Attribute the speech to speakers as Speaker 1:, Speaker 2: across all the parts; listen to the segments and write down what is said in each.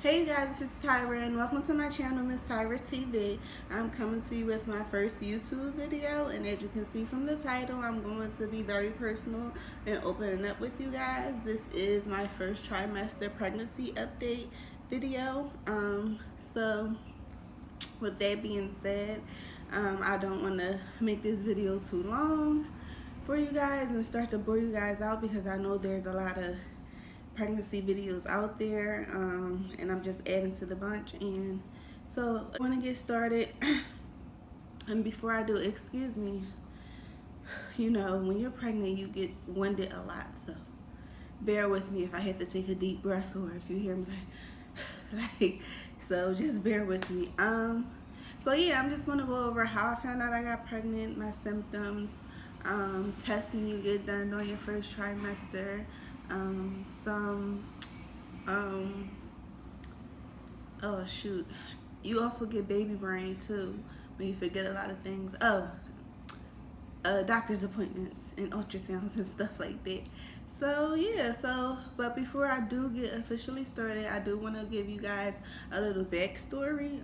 Speaker 1: Hey guys, this is Tyra and welcome to my channel, Miss Tyra's TV. I'm coming to you with my first YouTube video, and as you can see from the title, I'm going to be very personal and opening up with you guys. This is my first trimester pregnancy update video. So with that being said, I don't want to make this video too long for you guys and start to bore you guys out, because I know there's a lot of pregnancy videos out there, and I'm just adding to the bunch. And so I want to get started. And before I do, excuse me, you know, when you're pregnant you get winded a lot, so bear with me if I have to take a deep breath or if you hear me like so just bear with me. So yeah, I'm just going to go over how I found out I got pregnant, my symptoms, testing you get done on your first trimester, oh shoot, you also get baby brain too when you forget a lot of things. Doctor's appointments and ultrasounds and stuff like that. So yeah, but before I do get officially started, I do want to give you guys a little backstory.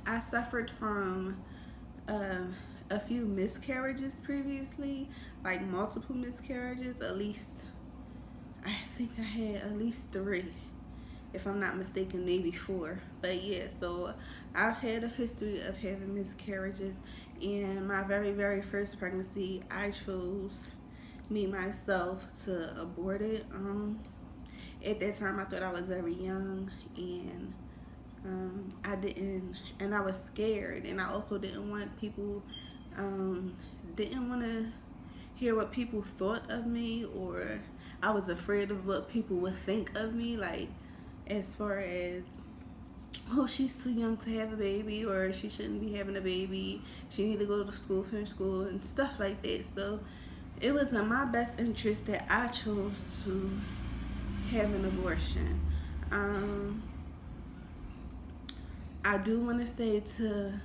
Speaker 1: I suffered from a few miscarriages previously, like multiple miscarriages. At least, I think I had at least 3, if I'm not mistaken, maybe 4. But yeah, so I've had a history of having miscarriages. And my very first pregnancy, I chose me myself to abort it. At that time I thought I was very young, and I didn't, and I was scared, and I also didn't want people, didn't want to hear what people thought of me, or I was afraid of what people would think of me, like as far as, oh, she's too young to have a baby, or she shouldn't be having a baby, she need to go to school, finish school, and stuff like that. So it was in my best interest that I chose to have an abortion. I do want to say to,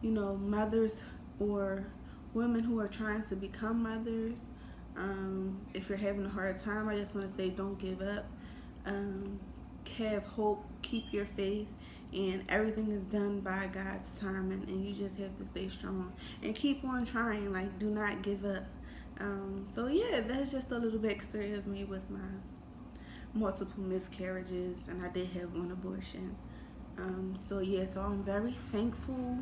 Speaker 1: you know, mothers or women who are trying to become mothers, if you're having a hard time, I just want to say don't give up. Have hope, keep your faith, and everything is done by God's timing, and you just have to stay strong and keep on trying. Like, do not give up. So yeah, that's just a little backstory of me with my multiple miscarriages, and I did have one abortion. So yeah, so I'm very thankful.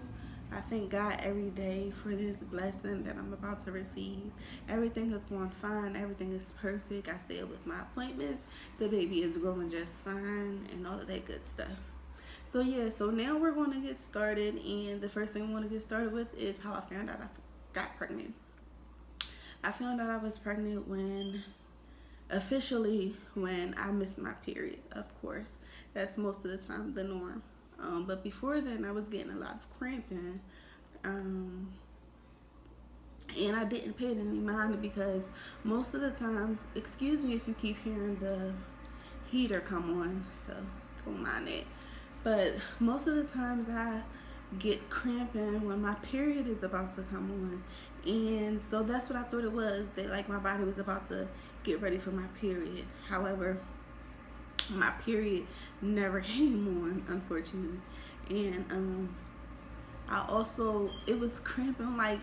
Speaker 1: I thank God every day for this blessing that I'm about to receive. Everything is going fine. Everything is perfect. I stayed with my appointments. The baby is growing just fine and all of that good stuff. So yeah, so now we're going to get started, and the first thing we want to get started with is how I found out I got pregnant. I found out I was pregnant officially when I missed my period, of course. That's most of the time the norm. But before then, I was getting a lot of cramping. And I didn't pay it any mind, because most of the times, excuse me if you keep hearing the heater come on, so don't mind it. But most of the times I get cramping when my period is about to come on. And so that's what I thought it was, that like my body was about to get ready for my period. However, my period never came on, unfortunately. And I also, it was cramping, like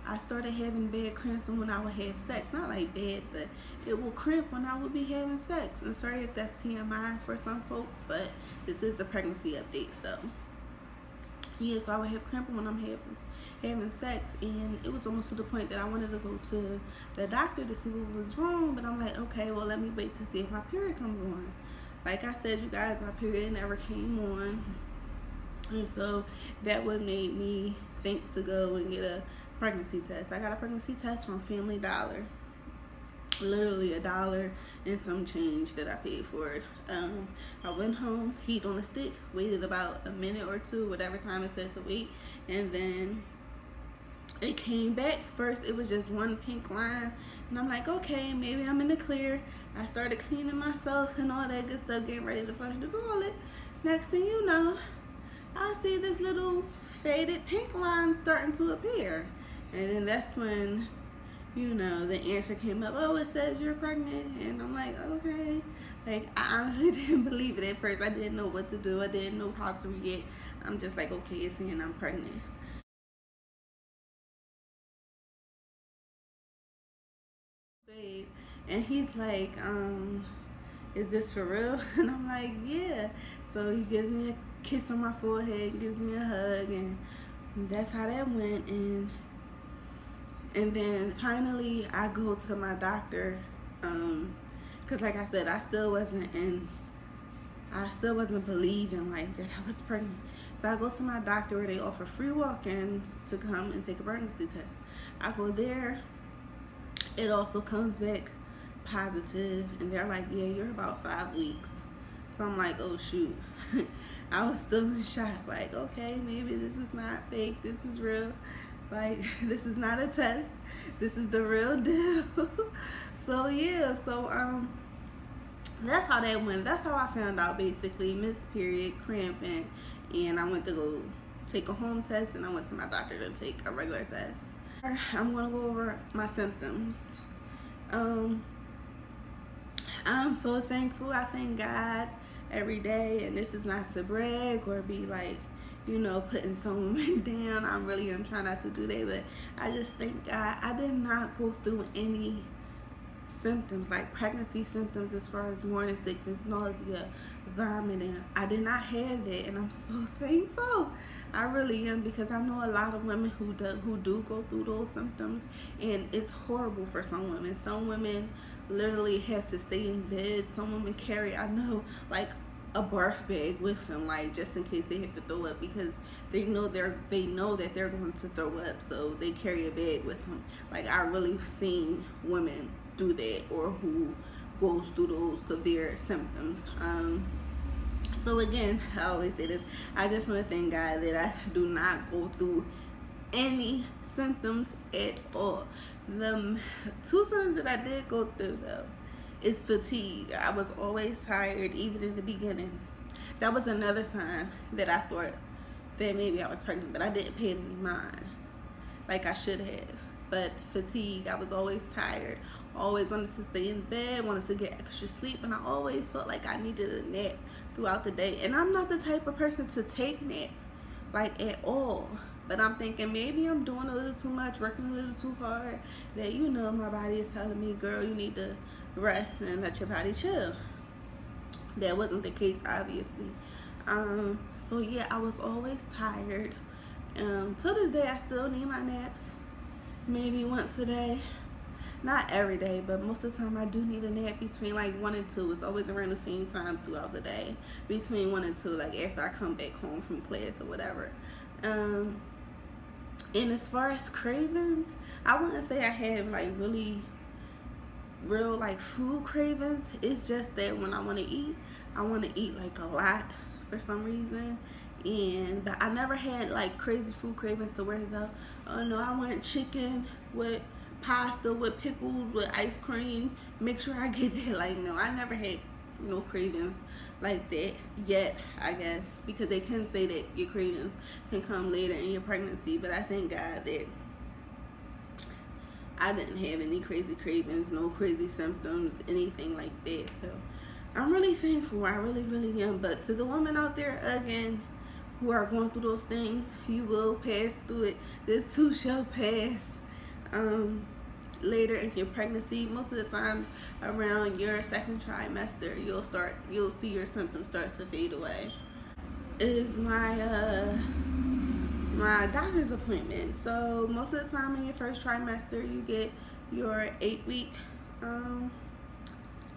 Speaker 1: I started having bad cramps when I would have sex. Not like bad, but it will cramp when I would be having sex. And sorry if that's TMI for some folks, but this is a pregnancy update. So yeah, so I would have cramping when I'm having sex, and it was almost to the point that I wanted to go to the doctor to see what was wrong. But I'm like, okay, well, let me wait to see if my period comes on. Like I said, you guys, my period never came on, and so that would make me think to go and get a pregnancy test. I got a pregnancy test from Family Dollar, literally $1 and some change that I paid for it. I went home, heat on a stick, waited about a minute or 2, whatever time it said to wait, and then it came back. First it was just one pink line, and I'm like, okay, maybe I'm in the clear. I started cleaning myself and all that good stuff, getting ready to flush the toilet. Next thing you know, I see this little faded pink line starting to appear, and then that's when, you know, the answer came up, oh, it says you're pregnant. And I'm like, okay. Like, I honestly didn't believe it at first. I didn't know what to do. I didn't know how to react. I'm just like, okay, it's saying I'm pregnant. Babe. And he's like, is this for real? And I'm like, yeah. So he gives me a kiss on my forehead, gives me a hug, and that's how that went. And then finally I go to my doctor, because like I said, I still wasn't believing like that I was pregnant. So I go to my doctor where they offer free walk-ins to come and take a pregnancy test. I go there, it also comes back positive, and they're like, yeah, you're about 5 weeks. So I'm like, oh shoot. I was still in shock, like, okay, maybe this is not fake, this is real. Like, this is not a test, this is the real deal. So yeah, so that's how that went. That's how I found out, basically. Missed period, cramping, and I went to go take a home test, and I went to my doctor to take a regular test. I'm gonna go over my symptoms. I'm so thankful. I thank God every day, and this is not to brag or be like, putting someone down. I really am trying not to do that, but I just thank God I did not go through any symptoms, like pregnancy symptoms, as far as morning sickness, nausea, vomiting. I did not have that, and I'm so thankful. I really am, because I know a lot of women who do go through those symptoms, and it's horrible for some women. Some women literally have to stay in bed. Some women carry, I know, like a birth bag with them, like just in case they have to throw up, because they know that they're going to throw up, so they carry a bag with them. Like, I really seen women do that, or who goes through those severe symptoms. So again, I always say this, I just want to thank God that I do not go through any symptoms at all. The two symptoms that I did go through, though, is fatigue. I was always tired, even in the beginning. That was another sign that I thought that maybe I was pregnant, but I didn't pay it any mind like I should have. But fatigue, I was always tired, always wanted to stay in bed, wanted to get extra sleep, and I always felt like I needed a nap throughout the day. And I'm not the type of person to take naps, like, at all. But I'm thinking maybe I'm doing a little too much, working a little too hard, that, my body is telling me, girl, you need to rest and let your body chill. That wasn't the case, obviously. So yeah, I was always tired. To this day, I still need my naps, maybe once a day. Not every day, but most of the time I do need a nap between like 1 and 2. It's always around the same time throughout the day, between 1 and 2, like after I come back home from class or whatever. And as far as cravings, I wouldn't say I have like real like food cravings. It's just that when I want to eat like a lot for some reason. But I never had like crazy food cravings to where oh no, I want chicken with pasta, with pickles, with ice cream, make sure I get that. Like, no, I never had no cravings like that yet, I guess, because they can say that your cravings can come later in your pregnancy. But I thank God that I didn't have any crazy cravings, no crazy symptoms, anything like that. So I'm really thankful. I really, really am. But to the women out there, again, who are going through those things, you will pass through it. This too shall pass. Later in your pregnancy, most of the times around your second trimester, you'll see your symptoms start to fade away. Is my doctor's appointment. So most of the time in your first trimester, you get your 8-week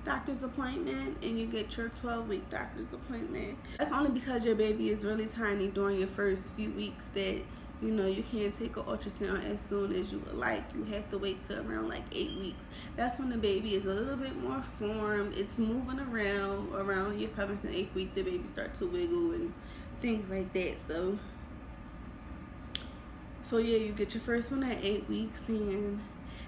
Speaker 1: doctor's appointment, and you get your 12-week doctor's appointment. That's only because your baby is really tiny during your first few weeks that you can't take an ultrasound as soon as you would like. You have to wait till around like 8 weeks. That's when the baby is a little bit more formed. It's moving around your 7th and 8th week. The baby starts to wiggle and things like that. So yeah, you get your first one at 8 weeks, and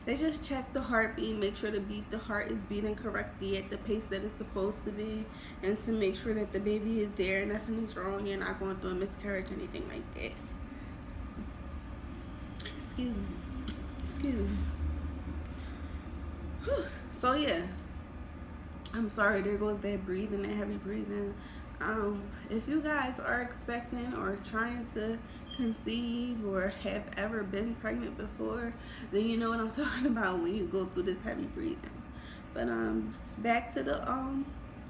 Speaker 1: they just check the heartbeat, make sure the heart is beating correctly at the pace that it's supposed to be, and to make sure that the baby is there, nothing is wrong, you're not going through a miscarriage, anything like that. Excuse me. Whew. So yeah, I'm sorry, there goes that breathing, that heavy breathing. If you guys are expecting or trying to conceive or have ever been pregnant before, then you know what I'm talking about when you go through this heavy breathing. But back to the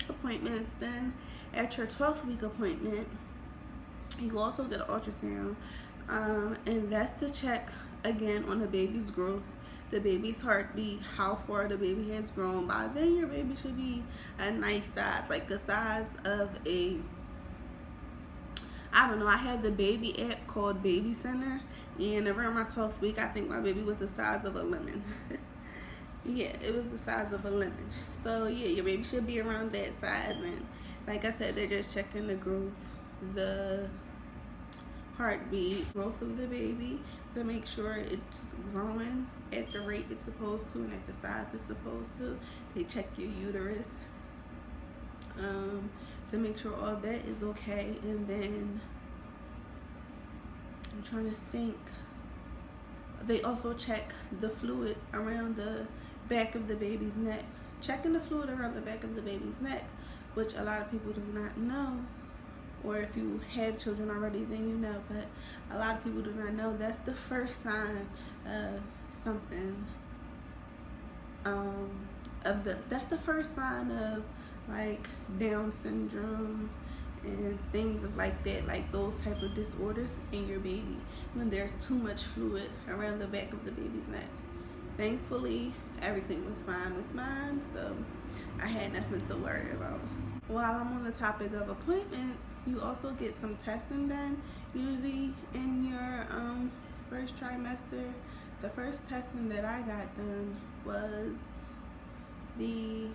Speaker 1: appointments. Then at your 12th week appointment, you also get an ultrasound, and that's to check again on the baby's growth, the baby's heartbeat, how far the baby has grown. By then, your baby should be a nice size, like the size of a, I don't know. I had the baby app called Baby Center, and around my 12th week, I think my baby was the size of a lemon. Yeah, it was the size of a lemon. So yeah, your baby should be around that size, and like I said, they're just checking the growth, the heartbeat, growth of the baby to make sure it's growing at the rate it's supposed to and at the size it's supposed to. They check your uterus to make sure all that is okay, and then I'm trying to think. They also check the fluid around the back of the baby's neck. Checking the fluid around the back of the baby's neck, which a lot of people do not know, or if you have children already, then you know, but a lot of people do not know that's the first sign of something, that's the first sign of like Down syndrome and things of like that, like those type of disorders in your baby, when there's too much fluid around the back of the baby's neck. Thankfully, everything was fine with mine, so I had nothing to worry about. While I'm on the topic of appointments, you also get some testing done, usually in your first trimester. The first testing that I got done was the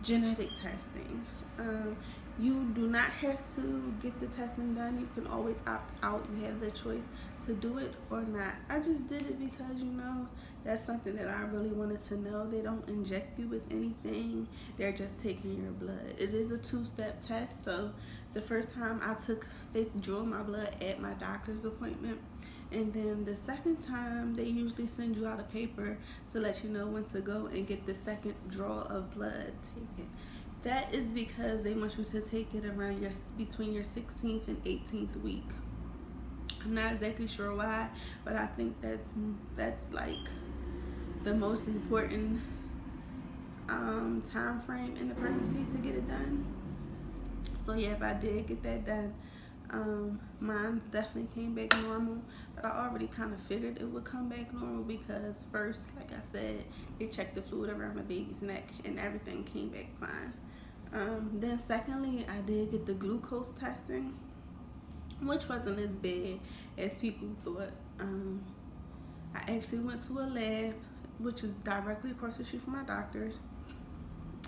Speaker 1: genetic testing. You do not have to get the testing done. You can always opt out. You have the choice to do it or not. I just did it because, you know, that's something that I really wanted to know. They don't inject you with anything. They're just taking your blood. It is a 2-step test. So the first time they drew my blood at my doctor's appointment. And then the second time, they usually send you out a paper to let you know when to go and get the second draw of blood taken. That is because they want you to take it around between your 16th and 18th week. I'm not exactly sure why, but I think that's like the most important time frame in the pregnancy to get it done. So yeah, if I did get that done, mine's definitely came back normal, but I already kind of figured it would come back normal because first, like I said, they checked the fluid around my baby's neck and everything came back fine. Then secondly, I did get the glucose testing, which wasn't as bad as people thought. I actually went to a lab, which is directly across the street from my doctor's,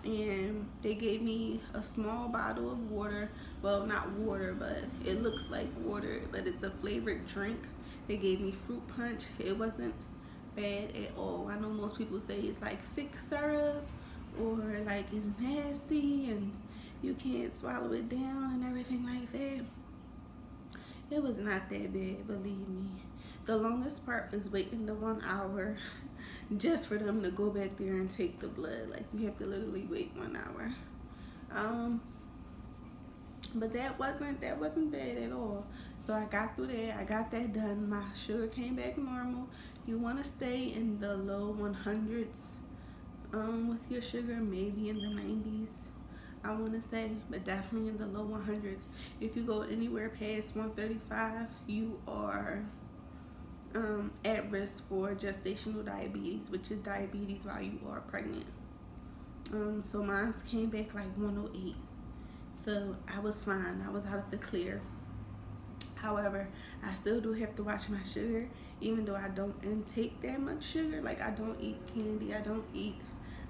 Speaker 1: and they gave me a small bottle of water. Well, not water, but it looks like water, but it's a flavored drink. They gave me fruit punch. It wasn't bad at all. I know most people say it's like thick syrup or like it's nasty and you can't swallow it down and everything like that. It was not that bad, believe me. The longest part was waiting the 1 hour just for them to go back there and take the blood. Like, you have to literally wait 1 hour. But that wasn't bad at all. So I got through that. I got that done. My sugar came back normal. You want to stay in the low 100s with your sugar, maybe in the 90s. I want to say, but definitely in the low 100s. If you go anywhere past 135, you are at risk for gestational diabetes, which is diabetes while you are pregnant. So mine came back like 108. So I was fine. I was out of the clear. However, I still do have to watch my sugar, even though I don't intake that much sugar. Like, I don't eat candy. I don't eat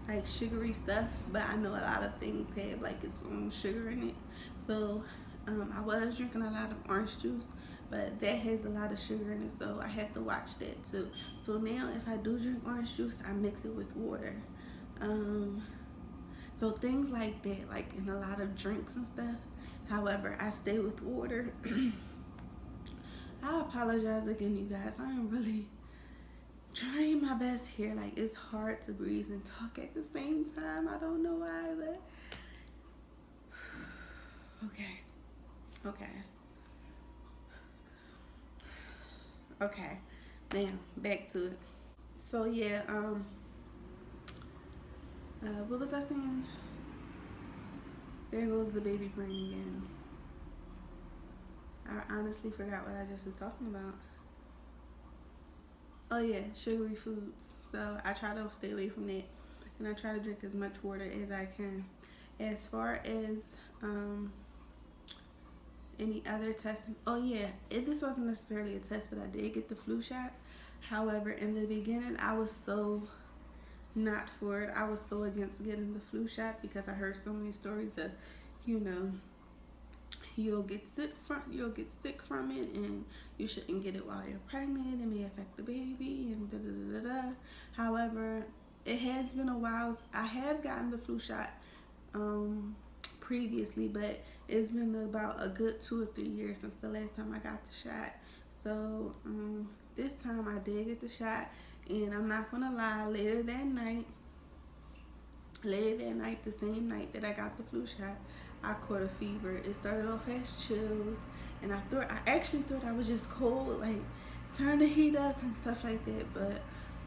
Speaker 1: like sugary stuff, but I know a lot of things have like its own sugar in it. So I was drinking a lot of orange juice, but that has a lot of sugar in it, so I have to watch that too. So now if I do drink orange juice, I mix it with water. So things like that, like in a lot of drinks and stuff. However, I stay with water. I apologize again, you guys. I am really trying my best here. Like, it's hard to breathe and talk at the same time. I don't know why, but okay. Okay. Okay. Now, back to it. So yeah, what was I saying? There goes the baby brain again. I honestly forgot what I just was talking about. Oh yeah, sugary foods. So I try to stay away from that, and I try to drink as much water as I can. As far as any other testing, oh yeah, this wasn't necessarily a test, but I did get the flu shot. However, in the beginning, I was so not for it. I was so against getting the flu shot because I heard so many stories of, you know, you'll get sick from it, and you shouldn't get it while you're pregnant. It may affect the baby and da da da da. However, it has been a while. I have gotten the flu shot previously, but it's been about a good 2 or 3 years since the last time I got the shot. So this time I did get the shot, and I'm not gonna lie, later that night, the same night that I got the flu shot, I caught a fever. It started off as chills, and I actually thought I was just cold, like turn the heat up and stuff like that. But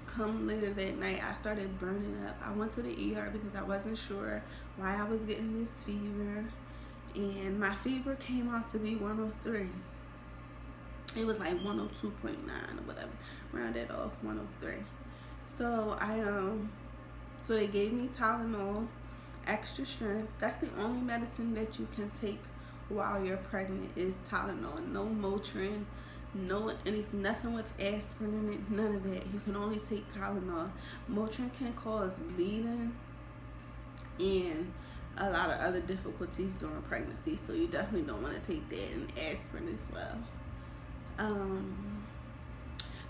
Speaker 1: come later that night, I started burning up. I went to the ER because I wasn't sure why I was getting this fever, and my fever came out to be 103. It was like 102.9 or whatever, round that off, 103. So so they gave me Tylenol, extra strength. That's the only medicine that you can take while you're pregnant is Tylenol. No Motrin, nothing with aspirin in it, none of that. You can only take Tylenol. Motrin can cause bleeding and a lot of other difficulties during pregnancy, so you definitely don't want to take that, and aspirin as well.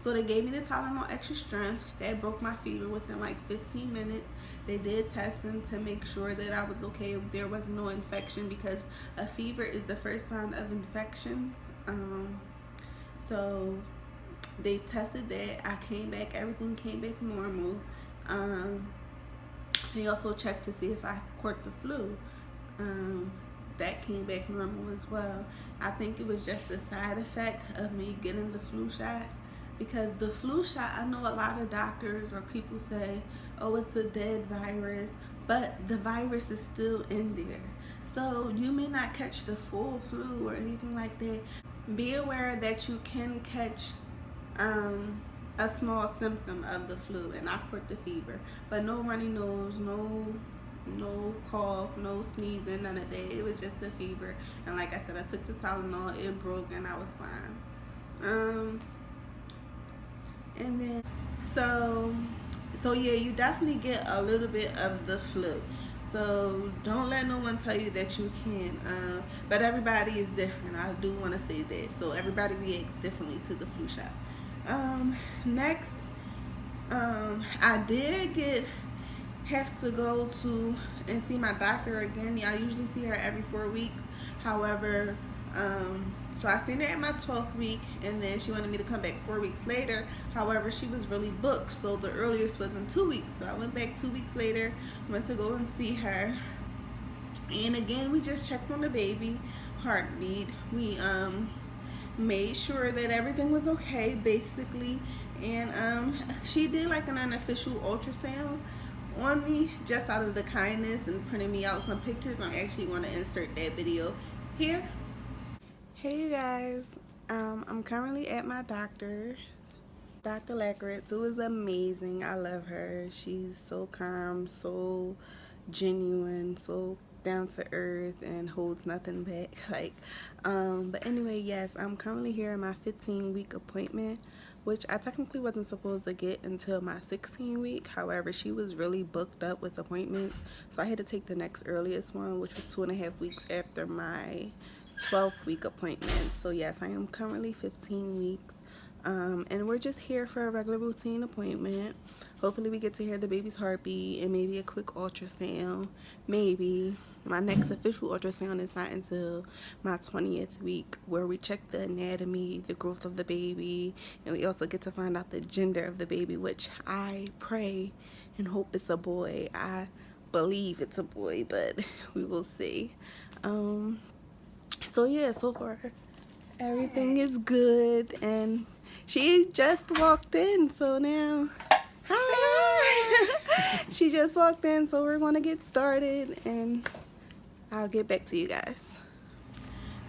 Speaker 1: So they gave me the Tylenol extra strength. That broke my fever within like 15 minutes. They did testing to make sure that I was okay. There was no infection, because a fever is the first sign of infections. So they tested that. I came back. Everything came back normal. They also checked to see if I caught the flu. That came back normal as well. I think it was just the side effect of me getting the flu shot, because the flu shot, I know a lot of doctors or people say, oh, it's a dead virus, but the virus is still in there. So you may not catch the full flu or anything like that. Be aware that you can catch a small symptom of the flu, and I caught the fever, but no runny nose, no cough, no sneezing, none of that. It was just a fever, and like I said, I took the Tylenol, it broke, and I was fine. And then so yeah, you definitely get a little bit of the flu, so don't let no one tell you that you can't. But everybody is different, I do want to say that. So everybody reacts differently to the flu shot. Next, I did have to go to and see my doctor again. I usually see her every 4 weeks. However, so I seen her at my 12th week, and then she wanted me to come back 4 weeks later. However, she was really booked, so the earliest was in 2 weeks. So I went back 2 weeks later, went to go and see her. And again, we just checked on the baby, heartbeat. We made sure that everything was okay, basically. And she did like an unofficial ultrasound on me, just out of the kindness, and printed me out some pictures. I actually want to insert that video here. Hey you guys, I'm currently at my doctor, Dr. Lackeritz, who is amazing. I love her. She's so calm, so genuine, so down to earth, and holds nothing back. But anyway, yes, I'm currently here in my 15-week appointment, which I technically wasn't supposed to get until my 16 week. However, she was really booked up with appointments, so I had to take the next earliest one, which was 2.5 weeks after my 12th week appointment. So yes, I am currently 15 weeks. And we're just here for a regular routine appointment. Hopefully we get to hear the baby's heartbeat and maybe a quick ultrasound, maybe. My next official ultrasound is not until my 20th week, where we check the anatomy, the growth of the baby, and we also get to find out the gender of the baby, which I pray and hope it's a boy. I believe it's a boy, but we will see. So yeah, so far everything is good, and she just walked in, so now hi. She just walked in, so we're gonna get started and I'll get back to you guys.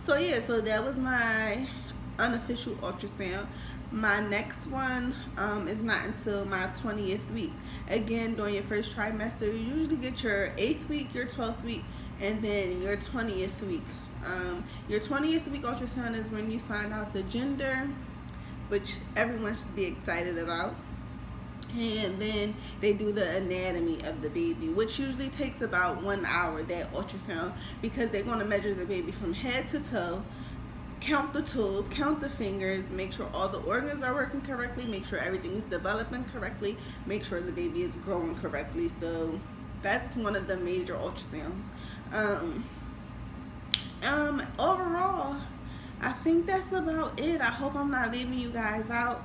Speaker 1: So yeah, so that was my unofficial ultrasound. My next one is not until my 20th week. Again, during your first trimester, you usually get your 8th week, your 12th week, and then your 20th week. Your 20th week ultrasound is when you find out the gender, which everyone should be excited about. And then they do the anatomy of the baby, which usually takes about 1 hour, that ultrasound, because they're going to measure the baby from head to toe, count the toes, count the fingers, make sure all the organs are working correctly, make sure everything is developing correctly, make sure the baby is growing correctly. So that's one of the major ultrasounds. Overall, I think that's about it. I hope I'm not leaving you guys out.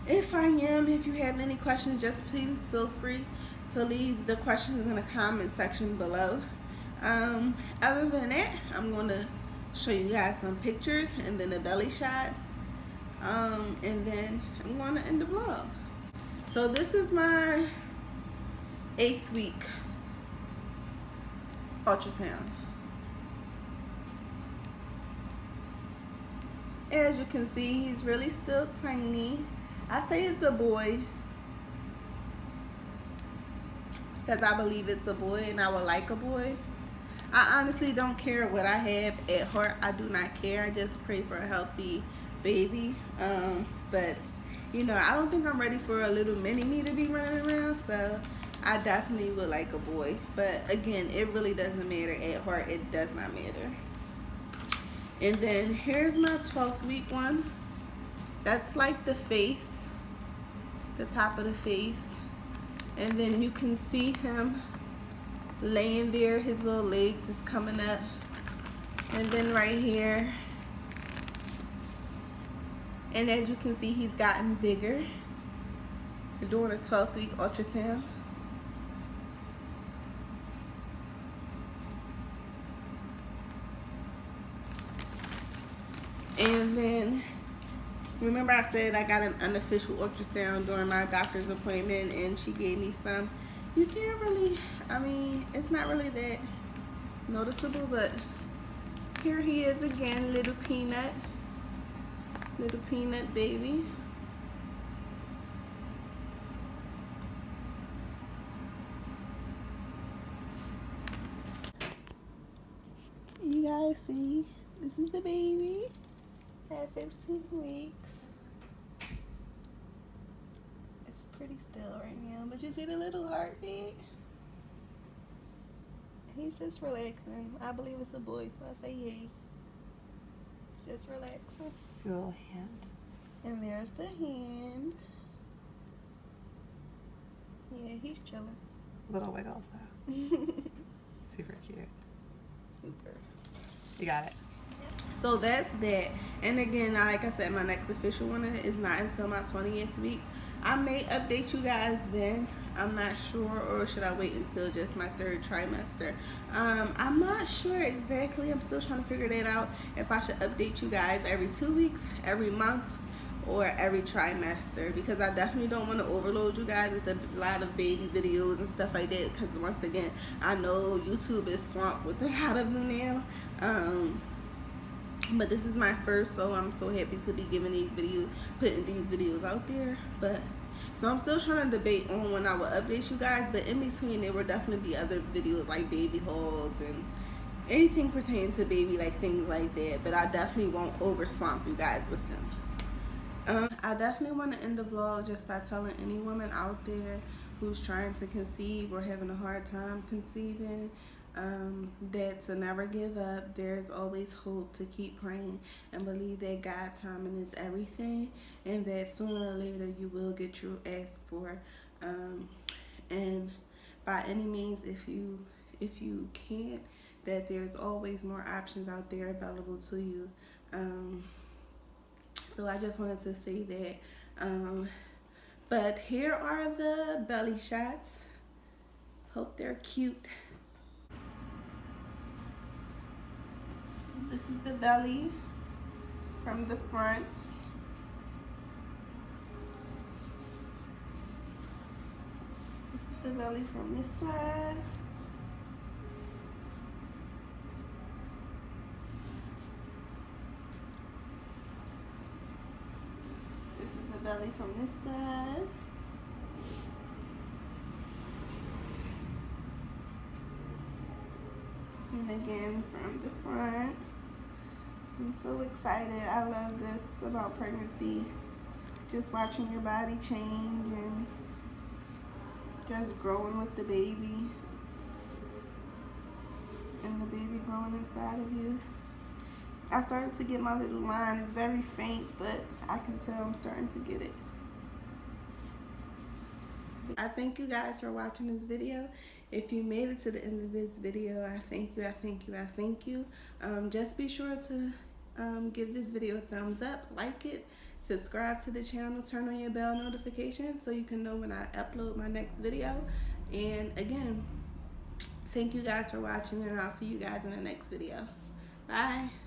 Speaker 1: If I am, if you have any questions, just please feel free to leave the questions in the comment section below. Other than that, I'm going to show you guys some pictures and then a belly shot. And then I'm going to end the vlog. So this is my 8th week ultrasound. As you can see, he's really still tiny. I say it's a boy because I believe it's a boy and I would like a boy. I honestly don't care what I have at heart. I do not care. I just pray for a healthy baby. But you know, I don't think I'm ready for a little mini me to be running around, so I definitely would like a boy. But again, it really doesn't matter at heart. It does not matter. And then here's my 12th week one. That's like the face, the top of the face. And then you can see him laying there, his little legs is coming up. And then right here, and as you can see, he's gotten bigger. We're doing a 12th week ultrasound. And then, remember I said I got an unofficial ultrasound during my doctor's appointment, and she gave me some. You can't really, I mean, it's not really that noticeable, but here he is again, little peanut baby. You guys see, this is the baby at 15 weeks. It's pretty still right now, but you see the little heartbeat? He's just relaxing. I believe it's a boy, so I say yay. He's just relaxing.
Speaker 2: See the little hand?
Speaker 1: And there's the hand. Yeah, he's chilling.
Speaker 2: Little wiggles though. Super cute.
Speaker 1: Super.
Speaker 2: You got it.
Speaker 1: So that's that. And again, like I said, my next official one is not until my 20th week. I may update you guys then. I'm not sure, or should I wait until just my 3rd trimester? I'm not sure exactly. I'm still trying to figure that out. If I should update you guys every 2 weeks, every month, or every trimester, because I definitely don't want to overload you guys with a lot of baby videos and stuff like that, because once again, I know YouTube is swamped with a lot of them now. But this is my first, so I'm so happy to be giving these videos, putting these videos out there. But so I'm still trying to debate on when I will update you guys, but in between there will definitely be other videos like baby hauls and anything pertaining to baby, like things like that. But I definitely won't over swamp you guys with them. I definitely want to end the vlog just by telling any woman out there who's trying to conceive or having a hard time conceiving, that to never give up. There's always hope, to keep praying and believe that God's timing is everything, and that sooner or later you will get your ask for. And by any means, if you can't that there's always more options out there available to you. So I just wanted to say that. But here are the belly shots. Hope they're cute. This is the belly from the front. This is the belly from this side. This is the belly from this side. And again from the front. I'm so excited. I love this about pregnancy. Just watching your body change and just growing with the baby. And the baby growing inside of you. I started to get my little line. It's very faint, but I can tell I'm starting to get it. I thank you guys for watching this video. If you made it to the end of this video, I thank you, I thank you, I thank you. Just be sure to give this video a thumbs up, like it, subscribe to the channel, turn on your bell notifications so you can know when I upload my next video. And again, thank you guys for watching, and I'll see you guys in the next video. Bye.